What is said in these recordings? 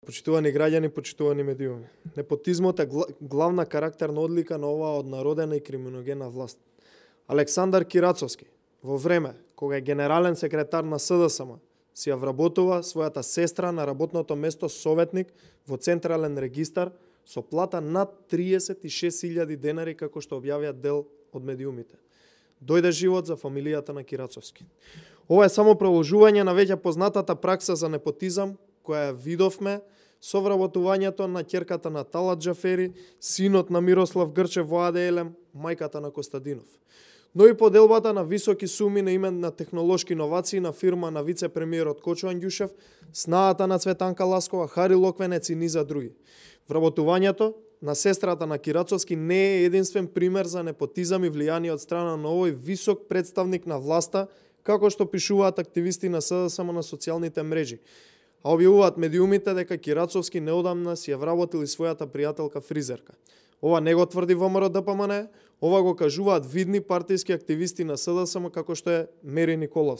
Почитувани граѓани, почитувани медиуми. Непотизмот е главна карактерна одлика на оваа однародена и криминогена власт. Александар Кирацовски, во време кога е генерален секретар на СДСМ, си ја вработува својата сестра на работното место советник во Централен регистар со плата над 36.000 денари, како што објавија дел од медиумите. Дојде живот за фамилијата на Кирацовски. Ова е само продолжување на веќе познатата пракса за непотизам, која видовме со вработувањето на ќерката на Талат Џафери, синот на Мирослав Грчев во АД-Елем, мајката на Костадинов. Но и поделбата на високи суми на име на технолошки иновации на фирма на вице-премиерот Кочо Андјушев, снаата на Цветанка Ласкова, Хари Локвенец и низа други. Вработувањето на сестрата на Кирацовски не е единствен пример за непотизам и влијание од страна на овој висок представник на власта, како што пишуваат активисти на СДСМ на социјалните мрежи. А објавуваат медиумите дека Кирацовски неодамна си ја вработил и својата пријателка фризерка. Ова не го тврди ВМРО ДПМН, ова го кажуваат видни партиски активисти на СДСМ како што е Мери Николова.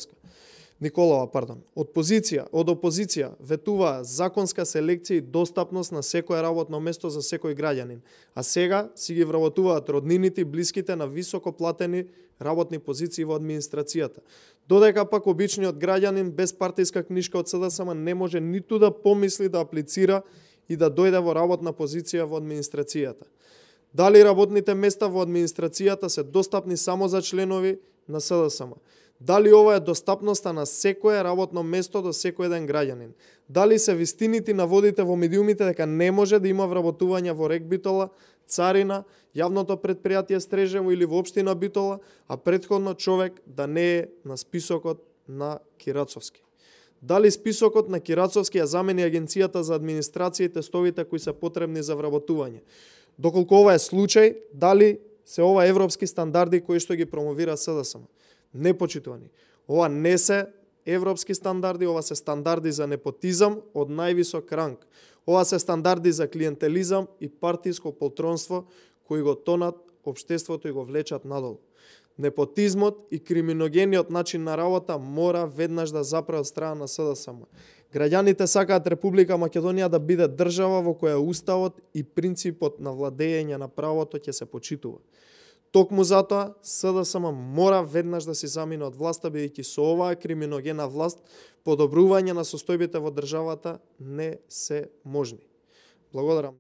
Од опозиција ветуваа законска селекција и достапност на секое работно место за секој граѓанин, а сега си ги вработуваат роднините и блиските на високо платени работни позиции во администрацијата. Додека пак обичниот граѓанин без партиска книшка од СДСМ не може ниту да помисли да аплицира и да дојде во работна позиција во администрацијата. Дали работните места во администрацијата се достапни само за членови на СДСМ? Дали ова е достапноста на секое работно место до секој еден граѓанин? Дали се вистините наводите во медиумите дека не може да има вработување во РЕК Битола, Царина, јавното предпријатие Стрежево или во општина Битола, а претходно човек да не е на списокот на Кирацовски? Дали списокот на Кирацовски ја замени Агенцијата за администрација и тестовите кои се потребни за вработување? Доколку ова е случај, дали се ова европски стандарди кои што ги промовира СДСМ? Не, почитувани. Ова не се европски стандарди, ова се стандарди за непотизам од највисок ранг. Ова се стандарди за клиентелизам и партиско полтронство кои го тонат општеството и го влечат надолу. Непотизмот и криминогениот начин на работа мора веднаш да запре од страна на СДСМ. Граѓаните сакаат Република Македонија да биде држава во која уставот и принципот на владење на правото ќе се почитува. Токму затоа СДСМ мора веднаш да се замине од власта, бидејќи со оваа криминогена власт подобрување на состојбите во државата не се можни. Благодарам.